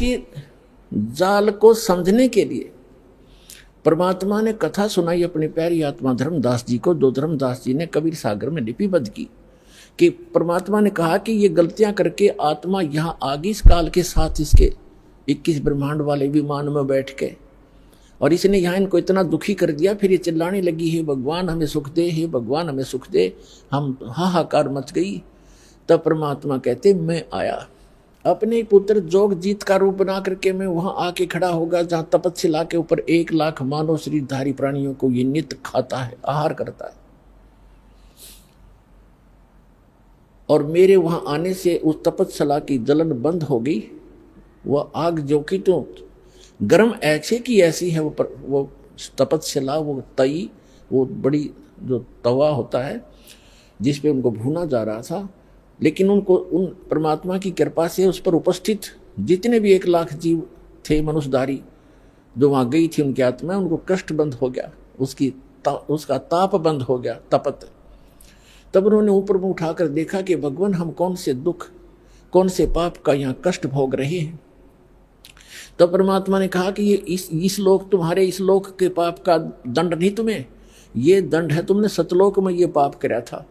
उसकी जाल को समझने के लिए परमात्मा ने कथा सुनाई अपने प्यारी आत्मा धर्मदास जी को, जो धर्मदास जी ने कबीर सागर में लिपिबद्ध की। कि परमात्मा ने कहा कि ये गलतियां करके आत्मा यहाँ आ गई इस काल के साथ, इसके 21 ब्रह्मांड वाले विमान में बैठ के, और इसने यहाँ इनको इतना दुखी कर दिया। फिर ये चिल्लाने लगी, हे भगवान हमें सुख दे, हे भगवान हमें सुख दे। हम हाहाकार मच गई। तब परमात्मा कहते मैं आया, अपने पुत्र जोगजीत का रूप बना करके मैं वहां आके खड़ा होगा जहां तपस्या के ऊपर 1 लाख मानव शरीरधारी प्राणियों को ये नित्य खाता है, आहार करता है। और मेरे वहां आने से उस तपस्या की जलन बंद हो गई। वह आग जो कि तो गर्म ऐसे की ऐसी है, वो तपस्या, वो तई, वो बड़ी जो तवा होता है जिस पे उनको भूना जा रहा था। लेकिन उनको उन परमात्मा की कृपा से उस पर उपस्थित जितने भी 1 लाख जीव थे मनुष्यधारी जो वहाँ गई थी, उनकी आत्मा, उनको कष्ट बंद हो गया, उसका ताप बंद हो गया, तपत। तब उन्होंने ऊपर में उठाकर देखा कि भगवान हम कौन से दुख, कौन से पाप का यहाँ कष्ट भोग रहे हैं। तब परमात्मा ने कहा कि ये इस लोक, तुम्हारे इस लोक के पाप का दंड नहीं तुम्हें, ये दंड है तुमने सतलोक में ये पाप कराया था।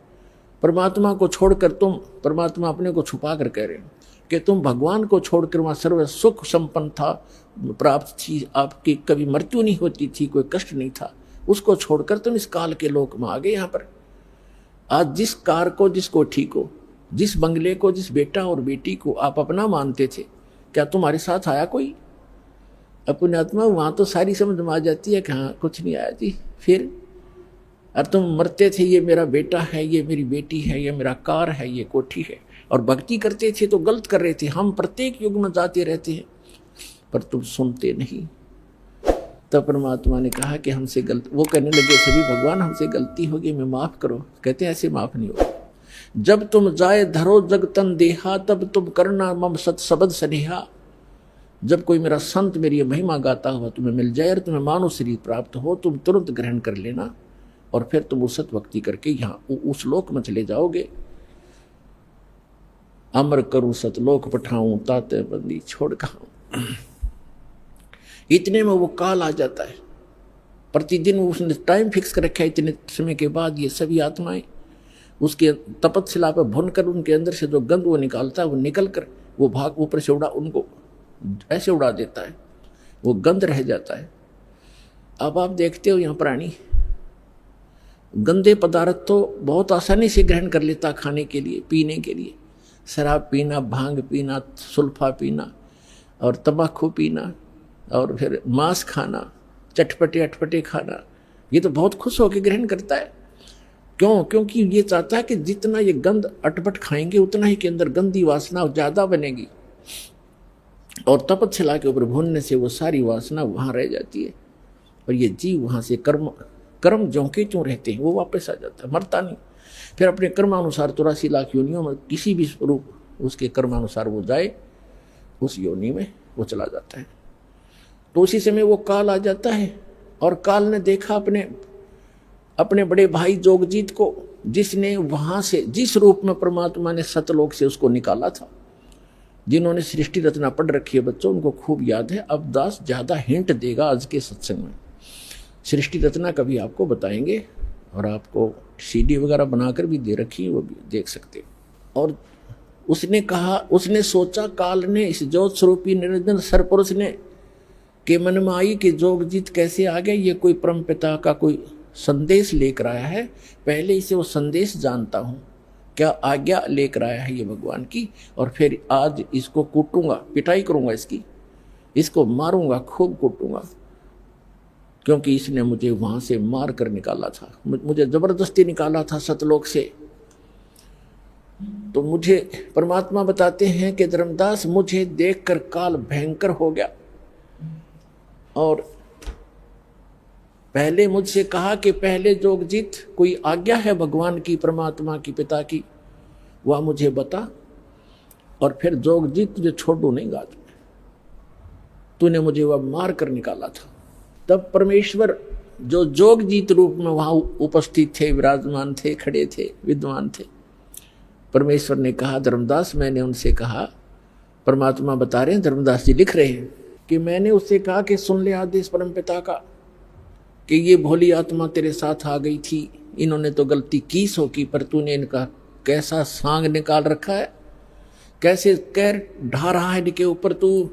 परमात्मा को छोड़कर तुम, परमात्मा अपने को छुपा कर कह रहे हैं कि तुम भगवान को छोड़कर वहाँ सर्व सुख संपन्न था, प्राप्त थी, आपकी कभी मृत्यु नहीं होती थी, कोई कष्ट नहीं था, उसको छोड़कर तुम इस काल के लोक में आ गए। यहाँ पर आज जिस कार को, जिसको ठीक हो, जिस बंगले को, जिस बेटा और बेटी को आप अपना मानते थे, क्या तुम्हारे साथ आया कोई? अपनी आत्मा वहाँ तो सारी समझ में आ जाती है कि हाँ कुछ नहीं आया जी। फिर और तुम मरते थे, ये मेरा बेटा है, ये मेरी बेटी है, ये मेरा कार है, ये कोठी है, और भक्ति करते थे तो गलत कर रहे थे। हम प्रत्येक युग में जाते रहते हैं पर तुम सुनते नहीं। तब परमात्मा ने कहा कि हमसे गलत, वो कहने लगे सभी भगवान हमसे गलती होगी, मैं माफ करो। कहते ऐसे माफ नहीं होगा। जब तुम जाए धरो जग तन देहा, तब तुम करना मम सत शब्द स्नेहा। जब कोई मेरा संत मेरी महिमा गाता हुआ तुम्हें मिल जाए और तुम्हें मानव शरीर प्राप्त हो, तुम तुरंत ग्रहण कर लेना और फिर तुम उस सत भक्ति करके यहाँ उस लोक में चले जाओगे। अमर करूं सतलोक पठाऊं, ताते बंदी छोड़ खाऊं। इतने में वो काल आ जाता है। प्रतिदिन उसने टाइम फिक्स कर रखा है, इतने समय के बाद ये सभी आत्माएं उसके तपस्या पर भुन कर उनके अंदर से जो गंध वो निकालता है, वो निकल कर वो भाग ऊपर से उनको ऐसे उड़ा देता है, वो गंध रह जाता है। अब आप देखते हो यहाँ प्राणी गंदे पदार्थ तो बहुत आसानी से ग्रहण कर लेता खाने के लिए, पीने के लिए। शराब पीना, भांग पीना, सुल्फा पीना और तंबाकू पीना और फिर मांस खाना, चटपटे अटपटे खाना, ये तो बहुत खुश होकर ग्रहण करता है। क्यों? क्योंकि ये चाहता है कि जितना ये गंद अटपट खाएंगे उतना ही के अंदर गंदी वासना ज़्यादा बनेगी, और तपस्या के ऊपर भूनने से वो सारी वासना वहाँ रह जाती है और ये जीव वहाँ से कर्म ज्यों के त्यों रहते हैं, वो वापस आ जाता है, मरता नहीं। फिर अपने कर्मानुसार 84 लाख योनियों में किसी भी स्वरूप उसके कर्मानुसार वो जाए, उस योनि में वो चला जाता है। तो उसी समय वो काल आ जाता है, और काल ने देखा अपने बड़े भाई जोगजीत को, जिसने वहाँ से, जिस रूप में परमात्मा ने सतलोक से उसको निकाला था। जिन्होंने सृष्टि रचना पढ़ रखी है बच्चों, उनको खूब याद है। अब दास ज़्यादा हिंट देगा आज के सत्संग में। सृष्टि रचना कभी आपको बताएंगे, और आपको सीडी वगैरह बनाकर भी दे रखी है, वो भी देख सकते। और उसने कहा, उसने सोचा, काल ने, इस ज्योत स्वरूपी निरंजन सरपुरुष ने के मन में आई कि जोगजीत कैसे आ गया, ये कोई परम पिता का कोई संदेश लेकर आया है। पहले इसे वो संदेश जानता हूँ, क्या आज्ञा लेकर आया है ये भगवान की, और फिर आज इसको कूटूंगा, पिटाई करूंगा इसको मारूंगा, खूब कूटूंगा, क्योंकि इसने मुझे वहां से मार कर निकाला था, मुझे जबरदस्ती निकाला था सतलोक से। तो मुझे परमात्मा बताते हैं कि धर्मदास, मुझे देखकर काल भयंकर हो गया, और पहले मुझसे कहा कि पहले जोगजीत कोई आज्ञा है भगवान की, परमात्मा की, पिता की, वह मुझे बता, और फिर जोगजीत तुझे छोड़ू नहीं गा, तूने मुझे वह मार कर निकाला था। तब परमेश्वर जो जोगजीत रूप में वहाँ उपस्थित थे, विराजमान थे, खड़े थे, विद्वान थे, परमेश्वर ने कहा, धर्मदास मैंने उनसे कहा परमात्मा बता रहे हैं, धर्मदास जी लिख रहे हैं कि मैंने उससे कहा कि सुन ले आदेश परमपिता का कि ये भोली आत्मा तेरे साथ आ गई थी, इन्होंने तो गलती की सो की, पर तूने इनका कैसा सांग निकाल रखा है, कैसे कैर ढा रहा है इनके ऊपर तू।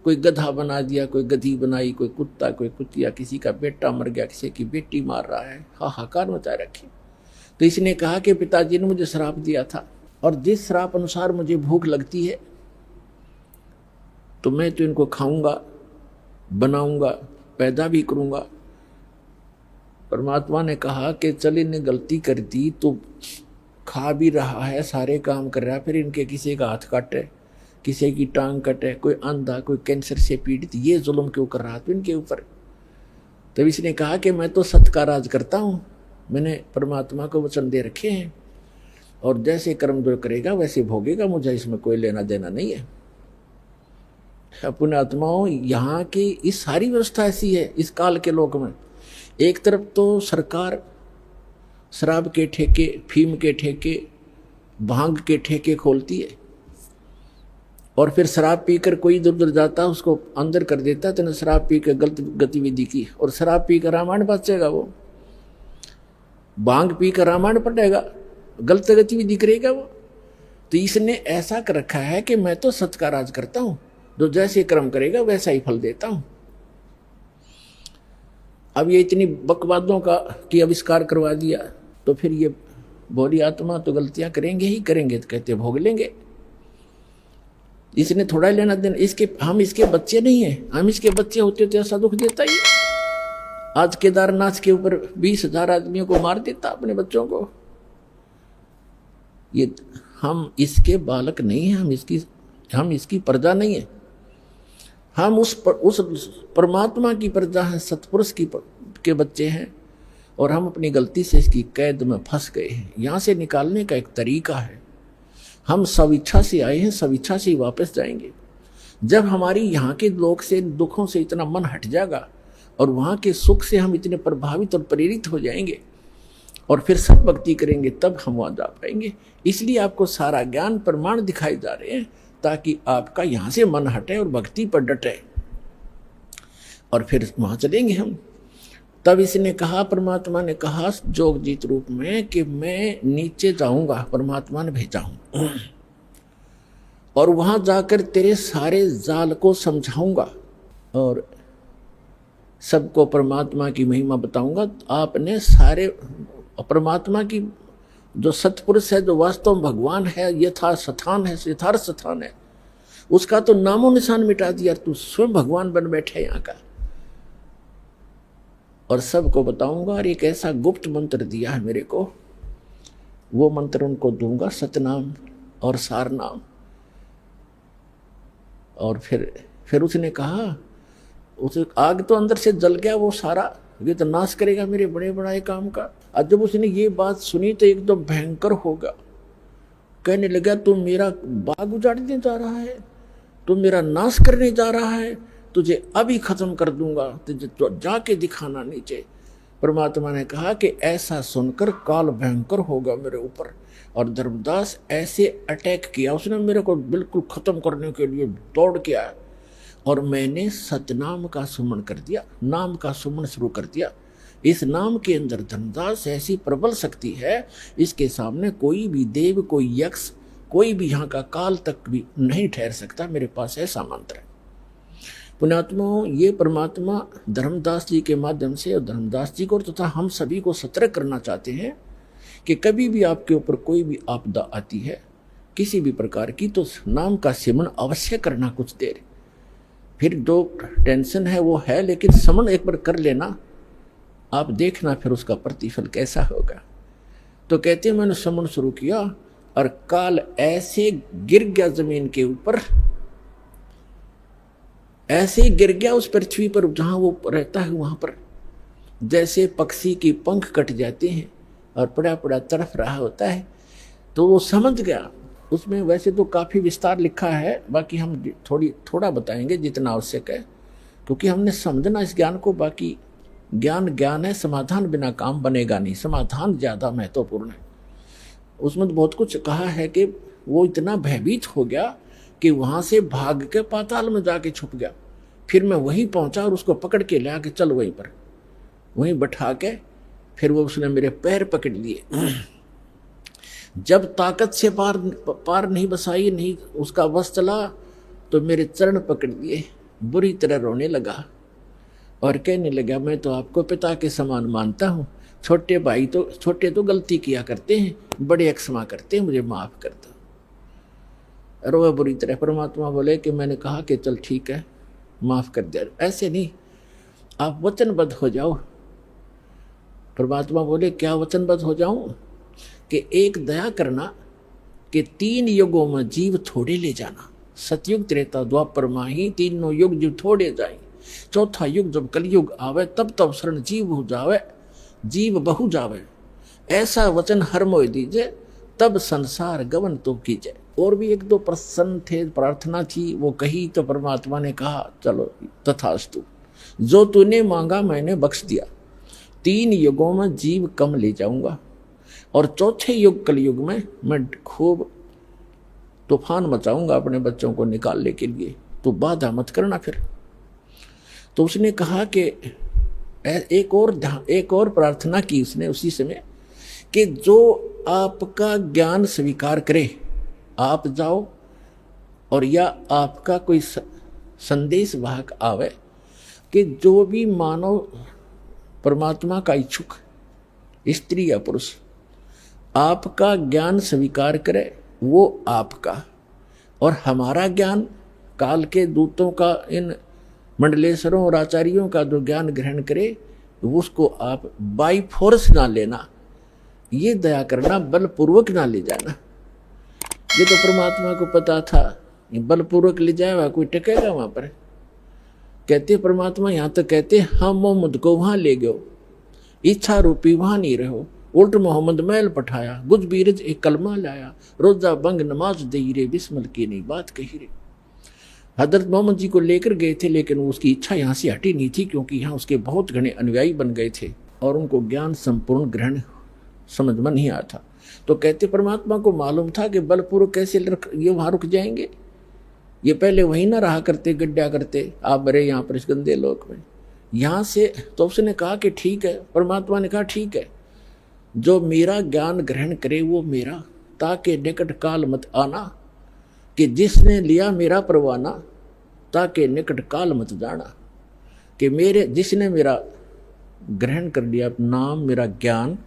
कोई गधा बना दिया, कोई गधी बनाई, कोई कुत्ता, कोई कुतिया, किसी का बेटा मर गया, किसी की बेटी मार रहा है, हाहाकार मचाए रखी। तो इसने कहा कि पिताजी ने मुझे श्राप दिया था, और जिस श्राप अनुसार मुझे भूख लगती है तो मैं तो इनको खाऊंगा, बनाऊंगा, पैदा भी करूंगा। परमात्मा ने कहा कि चल इन्हें गलती कर दी तो खा भी रहा है, सारे काम कर रहा है, फिर इनके किसी का हाथ काटे, किसी की टांग कटे, कोई अंधा, कोई कैंसर से पीड़ित, ये जुल्म क्यों कर रहा था इनके ऊपर। तब इसने कहा कि मैं तो सत्य का राज करता हूँ, मैंने परमात्मा को वचन दे रखे हैं, और जैसे कर्म जो करेगा वैसे भोगेगा, मुझे इसमें कोई लेना देना नहीं है। अपने आत्माओं, यहाँ की इस सारी व्यवस्था ऐसी है इस काल के लोक में। एक तरफ तो सरकार शराब के ठेके, फीम के ठेके, भांग के ठेके खोलती है, और फिर शराब पीकर कोई इधर उधर जाता उसको अंदर कर देता, तो शराब पी कर गलत गतिविधि की, और शराब पी कर रामायण बचेगा, वो भांग पी कर रामायण पढ़ेगा, गलत गतिविधि करेगा वो। तो इसने ऐसा कर रखा है कि मैं तो सत्य का राज करता हूं, जो जैसे कर्म करेगा वैसा ही फल देता हूं। अब ये इतनी बकवादों का की आविष्कार करवा दिया, तो फिर ये भोली आत्मा तो गलतियां करेंगे ही करेंगे, तो कहते भोग लेंगे। इसने थोड़ा लेना देना, हम इसके बच्चे नहीं हैं, हम इसके बच्चे होते तो ऐसा दुख देता ही। आज केदारनाथ के ऊपर 20,000 आदमियों को मार देता, अपने बच्चों को। ये हम इसके बालक नहीं हैं, हम इसकी प्रजा नहीं है, हम उस परमात्मा की प्रजा है, सतपुरुष के बच्चे हैं, और हम अपनी गलती से इसकी कैद में फंस गए हैं। यहाँ से निकालने का एक तरीका है, हम स्वेच्छा से आए हैं, स्वेच्छा से ही वापस जाएंगे। जब हमारी यहाँ के लोक से, दुखों से इतना मन हट जाएगा, और वहाँ के सुख से हम इतने प्रभावित और प्रेरित हो जाएंगे, और फिर सब भक्ति करेंगे, तब हम वहाँ जा पाएंगे। इसलिए आपको सारा ज्ञान प्रमाण दिखाई जा रहे हैं, ताकि आपका यहाँ से मन हटे और भक्ति पर डटे, और फिर वहाँ चलेंगे हम। तब इसने कहा, परमात्मा ने कहा जोग जीत रूप में कि मैं नीचे जाऊंगा, परमात्मा ने भेजा हूं, और वहां जाकर तेरे सारे जाल को समझाऊंगा, और सबको परमात्मा की महिमा बताऊंगा। आपने सारे परमात्मा की, जो सतपुरुष है, जो वास्तव में भगवान है, यथार्थ स्थान है, उसका तो नामो निशान मिटा दिया, तू स्वयं भगवान बन बैठे यहाँ का। और सबको बताऊंगा, और एक ऐसा गुप्त मंत्र दिया है मेरे को, वो मंत्र उनको दूंगा, सतनाम और सार नाम। और फिर उसने कहा, उसे आग तो अंदर से जल गया वो सारा, ये तो नाश करेगा मेरे बड़े बड़ाए काम का। और जब उसने ये बात सुनी तो एकदम भयंकर होगा, कहने लगा तू मेरा बाग उजाड़ने जा रहा है, तू मेरा नाश करने जा रहा है, तुझे अभी खत्म कर दूंगा, तुझे तो जाके दिखाना नीचे। परमात्मा ने कहा कि ऐसा सुनकर काल भयंकर होगा मेरे ऊपर। और धर्मदास ऐसे अटैक किया उसने मेरे को, बिल्कुल खत्म करने के लिए दौड़ के आया, और मैंने सतनाम का सुमन कर दिया, नाम का सुमन शुरू कर दिया। इस नाम के अंदर धर्मदास ऐसी प्रबल शक्ति है, इसके सामने कोई भी देव, कोई यक्ष, कोई भी यहाँ का काल तक भी नहीं ठहर सकता। मेरे पास ऐसा मंत्र है। पुण्यात्माओं, ये परमात्मा धर्मदास जी के माध्यम से, और धर्मदास जी को तथा हम सभी को सतर्क करना चाहते हैं कि कभी भी आपके ऊपर कोई भी आपदा आती है किसी भी प्रकार की, तो नाम का सिमरन अवश्य करना कुछ देर। फिर जो टेंशन है वो है, लेकिन समन एक बार कर लेना, आप देखना फिर उसका प्रतिफल कैसा होगा। तो कहते हैं मैंने समन शुरू किया, और काल ऐसे गिर गया जमीन के ऊपर, ऐसे ही गिर गया उस पृथ्वी पर जहां वो रहता है, वहां पर जैसे पक्षी की पंख कट जाते हैं और पड़ा पड़ा तड़फ रहा होता है। तो वो समझ गया। उसमें वैसे तो काफ़ी विस्तार लिखा है, बाकी हम थोड़ा बताएंगे जितना आवश्यक है, क्योंकि हमने समझना इस ज्ञान को। बाकी ज्ञान है, समाधान बिना काम बनेगा नहीं, समाधान ज़्यादा महत्वपूर्ण है। उसमें तो बहुत कुछ कहा है कि वो इतना भयभीत हो गया कि वहां से भाग के पाताल में जाके छुप गया। फिर मैं वहीं पहुंचा और उसको पकड़ के ले आके चल वहीं पर, वहीं बैठा के फिर वो उसने मेरे पैर पकड़ लिए। जब ताकत से पार नहीं बसाई, नहीं उसका बस चला, तो मेरे चरण पकड़ लिए, बुरी तरह रोने लगा और कहने लगा, मैं तो आपको पिता के समान मानता हूँ, छोटे भाई तो छोटे तो गलती किया करते हैं, बड़े क्षमा करते हैं, मुझे माफ कर दो। रोया बुरी तरह। परमात्मा बोले कि मैंने कहा कि चल ठीक है माफ कर दिया, ऐसे नहीं, आप वचनबद्ध हो जाओ। परमात्मा बोले क्या वचनबद्ध हो जाऊं? कि एक दया करना कि 3 युगों में जीव थोड़े ले जाना, सतयुग त्रेता द्वापर माही, तीनों युग जीव थोड़े जाए, चौथा युग जब कलयुग आवे, तब तब शरण जीव हो जावे, जीव बहु जावे, ऐसा वचन हर मोय दीजिए, तब संसार गवन तो कीजिए। और भी 1-2 प्रश्न थे, प्रार्थना थी, वो कही तो परमात्मा ने कहा चलो तथास्तु, जो तूने मांगा मैंने बख्श दिया, 3 युगों में जीव कम ले जाऊंगा, और चौथे युग कलयुग में मैं खूब तूफान मचाऊंगा अपने बच्चों को निकालने के लिए, तो बाधा मत करना फिर। तो उसने कहा कि एक और प्रार्थना की उसने उसी समय, कि जो आपका ज्ञान स्वीकार करे, आप जाओ, और या आपका कोई संदेश वाहक आवे, कि जो भी मानव परमात्मा का इच्छुक, स्त्री या पुरुष, आपका ज्ञान स्वीकार करे, वो आपका, और हमारा ज्ञान काल के दूतों का, इन मंडलेश्वरों और आचार्यों का जो ज्ञान ग्रहण करे, उसको आप बाई फोर्स ना लेना, ये दया करना, बलपूर्वक ना ले जाना। ये तो परमात्मा को पता था, बलपूर्वक ले जाएगा कोई टकेगा वहां पर। कहते परमात्मा यहाँ तो कहते हम मोहम्मद को वहां ले गयो, इच्छा रूपी वहां नहीं रहो, उल्ट मोहम्मद मैल पठाया, गुज बीरज एक कलमा लाया, रोजा बंग नमाज दे रे, बिस्मिल की नहीं बात कही रे। हजरत मोहम्मद जी को लेकर गए थे, लेकिन उसकी इच्छा यहाँ से हटी नहीं थी, क्योंकि यहाँ उसके बहुत घने अनुयायी बन गए थे और उनको ज्ञान संपूर्ण ग्रहण समझ में नहीं आता। तो कहते परमात्मा को मालूम था कि बलपूर्वक कैसे ये वहां रुक जाएंगे, ये पहले वहीं ना रहा करते, गड्ढा करते, आप बरे यहाँ पर इस गंदे लोक में, यहाँ से। तो उसने कहा कि ठीक है, परमात्मा ने कहा ठीक है, जो मेरा ज्ञान ग्रहण करे वो मेरा, ताकि निकट काल मत आना, कि जिसने लिया मेरा परवाना, ताकि निकट काल मत जाना, कि मेरे जिसने मेरा ग्रहण कर लिया नाम, मेरा ज्ञान,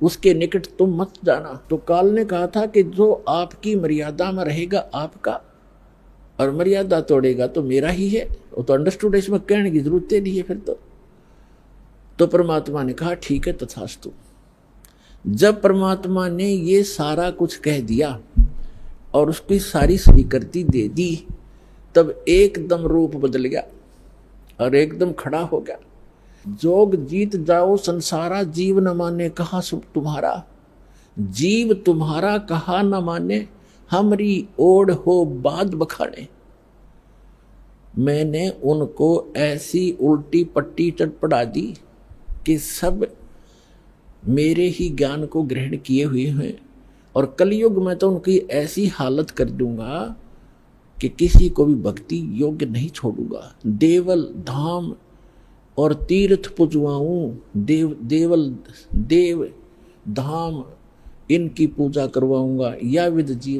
उसके निकट तुम मत जाना। तो काल ने कहा था कि जो आपकी मर्यादा में रहेगा आपका, और मर्यादा तोड़ेगा तो मेरा ही है। वो तो अंडरस्टूड, इसमें कहने की जरूरत नहीं है फिर तो परमात्मा ने कहा ठीक है तथास्तु। जब परमात्मा ने ये सारा कुछ कह दिया और उसकी सारी स्वीकृति दे दी, तब एकदम रूप बदल गया और एकदम खड़ा हो गया। जोग जीत जाओ संसारा, जीव न माने कहा तुम्हारा, जीव तुम्हारा कहा न माने, हमरी ओढ़ हो बाद बखाने। मैंने उनको ऐसी उल्टी पट्टी चटपटा दी कि सब मेरे ही ज्ञान को ग्रहण किए हुए हैं, और कलयुग में तो उनकी ऐसी हालत कर दूंगा कि किसी को भी भक्ति योग्य नहीं छोड़ूंगा। देवल धाम और तीर्थ पुजवाऊं, देव धाम इनकी पूजा करवाऊंगा, या विद जीव